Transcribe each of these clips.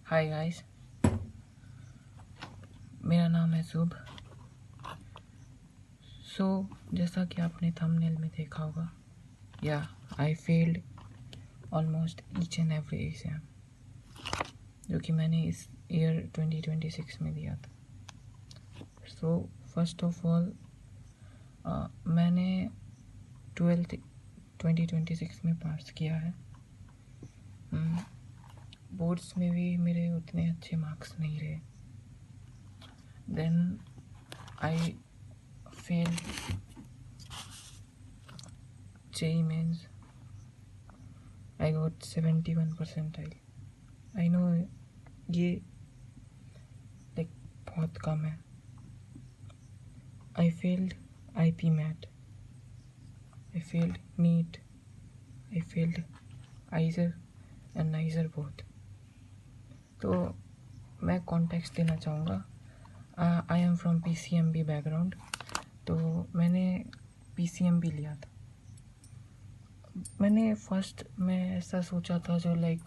Hi guys, मेरा नाम है शुभ। जैसा कि आपने थंबनेल में देखा होगा, I failed almost each and every exam जो कि मैंने इस ईयर 2026 में दिया था। फर्स्ट ऑफ ऑल मैंने 12th 2026 में पास किया है। बोर्ड्स में भी मेरे उतने अच्छे मार्क्स नहीं रहे। Then I failed JEE mains. I got 71 percentile. I know ये लाइक बहुत कम है। I failed IP MAT. I failed NEET. I failed ISER and NISER both. तो मैं कॉन्टेक्स्ट देना चाहूँगा। आई एम फ्रॉम PCMB बैकग्राउंड, तो मैंने PCMB लिया था। मैंने फर्स्ट में ऐसा सोचा था जो लाइक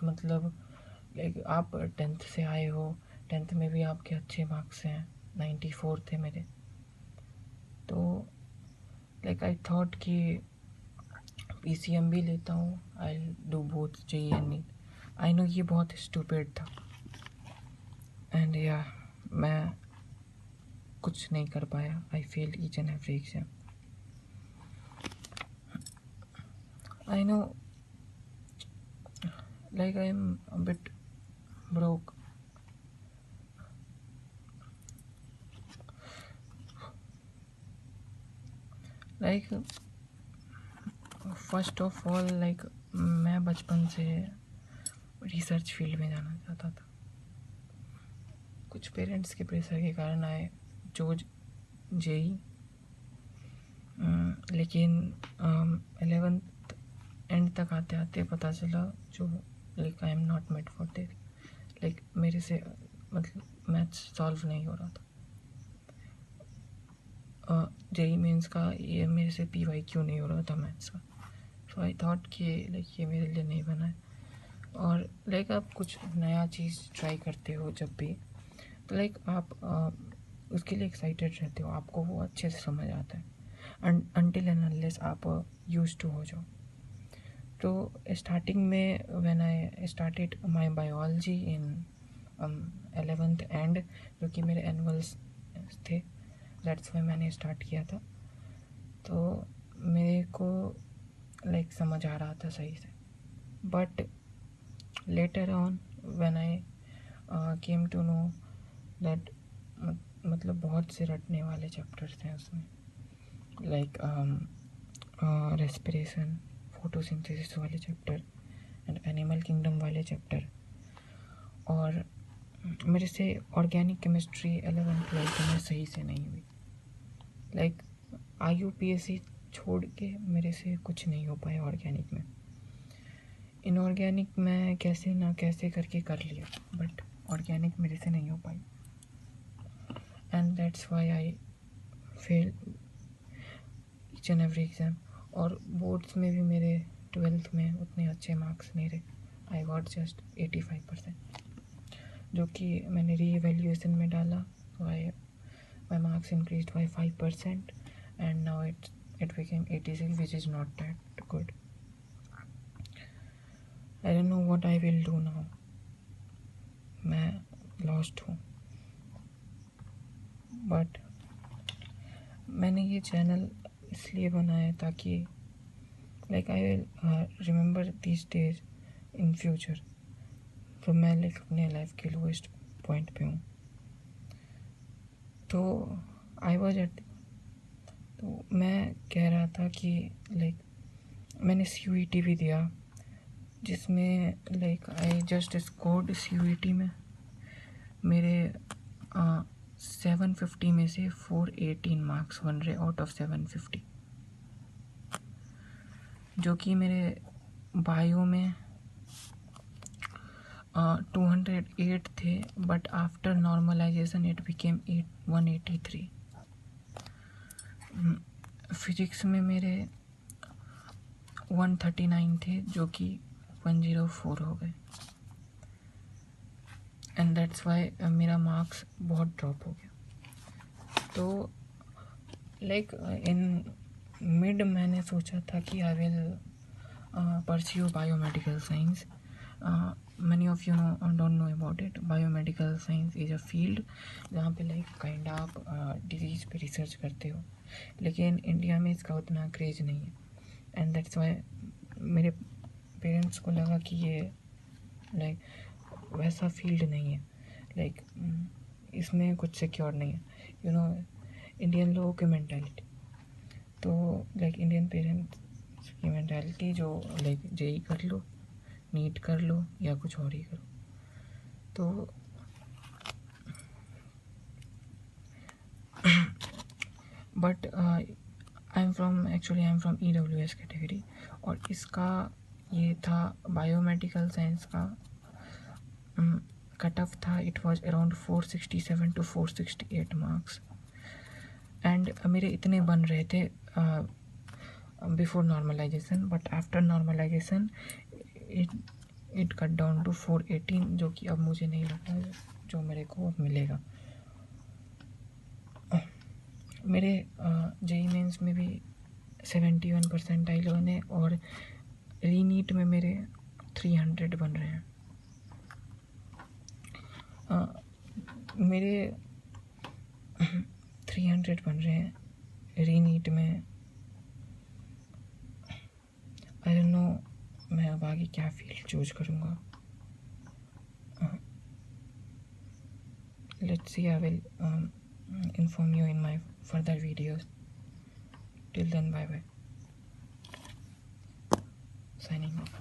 आप 10th से आए हो, 10th में भी आपके अच्छे मार्क्स हैं, 94 थे मेरे। तो लाइक आई थॉट कि PCMB लेता हूँ, I do both JEE and NEET। I know ये बहुत स्टूपिड था एंड मैं कुछ नहीं कर पाया। I failed each and every exam. I know, like I am a bit broke. Like first of all मैं बचपन से रिसर्च फील्ड में जाना चाहता था। कुछ पेरेंट्स के प्रेशर के कारण आए चोज JEE, लेकिन 11th एंड तक आते आते पता चला जो like I am not made for this. Like मेरे से मतलब मैथ्स सॉल्व नहीं हो रहा था। JEE मेंस का ये मेरे से PYQ नहीं हो रहा था मैथ्स का। सो आई थॉट कि लाइक ये मेरे लिए नहीं बना है। और लाइक आप कुछ नया चीज़ ट्राई करते हो जब भी, तो लाइक आप उसके लिए एक्साइटेड रहते हो, आपको वो अच्छे से समझ आता है अनटिल एंड अनलेस आप यूज्ड टू हो जाओ। तो स्टार्टिंग में when I started my biology in 11th and, जो कि मेरे एनुअल्स थे, दैट्स वाई मैंने स्टार्ट किया था। तो मेरे को लाइक समझ आ रहा था सही से, but later on when I came to know that मतलब बहुत से रटने वाले चैप्टर्स थे उसमें, लाइक रेस्पिरेशन, फोटोसिंथेसिस वाले चैप्टर एंड एनिमल किंगडम वाले चैप्टर। और मेरे से ऑर्गेनिक केमिस्ट्री 11th-12th में सही से नहीं हुई। लाइक IUPAC छोड़ के मेरे से कुछ नहीं हो पाया ऑर्गेनिक में। इनऑर्गेनिक मैं कैसे ना कैसे करके कर लिया, बट ऑर्गेनिक मेरे से नहीं हो पाई and that's why I fail each and every exam. और बोर्ड्स में भी मेरे 12th में उतने अच्छे मार्क्स नहीं रहे। आई गॉट जस्ट 85%, जो कि मैंने री-इवैल्यूएशन में डाला, तो my marks increased by 5% and now it became 86, which is not that good. I don't know what I will do now. मैं lost हूँ, but मैंने ये चैनल इसलिए बनाया ताकि like I will remember these days in future। तो मैं अपने लाइफ के लोएस्ट पॉइंट पे हूँ, तो आई वॉज एट, तो मैं कह रहा था कि मैंने CUET भी दिया, जिसमें आई जस्ट स्कोर्ड CUET में मेरे 750 में से 418 मार्क्स बन रहे आउट ऑफ 750, जो कि मेरे बायो में 208 थे, but after normalisation it became 183। Physics में मेरे 139 थे, जो कि 104 हो गए। एंड दैट्स वाई मेरा मार्क्स बहुत ड्रॉप हो गया। तो लाइक इन मिड मैंने सोचा था कि I will pursue biomedical science. many of you don't know about it. Biomedical science is a field जहाँ पे लाइक काइंड आप डिजीज़ पे रिसर्च करते हो, लेकिन इंडिया में इसका उतना क्रेज नहीं है। एंड दैट्स वाई मेरे पेरेंट्स को लगा कि ये लाइक वैसा फील्ड नहीं है, लाइक इसमें कुछ सिक्योर नहीं है, यू नो इंडियन लोगों की मैंटेलिटी। तो लाइक इंडियन पेरेंट्स की मैंटेलिटी जो लाइक जेई कर लो, नीट कर लो या कुछ और ही करो। तो but I am from EWS category, और इसका ये था बायोमेडिकल साइंस का कट ऑफ था। It was around 467 to 468 marks, and मेरे इतने बन रहे थे before normalisation, but after normalisation it cut down to 418, जो कि अब मुझे नहीं लगता जो मेरे को मिलेगा। मेरे जेई मेंस में भी 71 परसेंटाइल बने, और रीनीट में मेरे 300 बन रहे हैं। मेरे 300 बन रहे हैं रीनीट में। आई डोंट नो मैं अब आगे क्या फील्ड चूज करूँगा। Let's see, I will inform you in my further videos. Till then, bye bye. Signing off.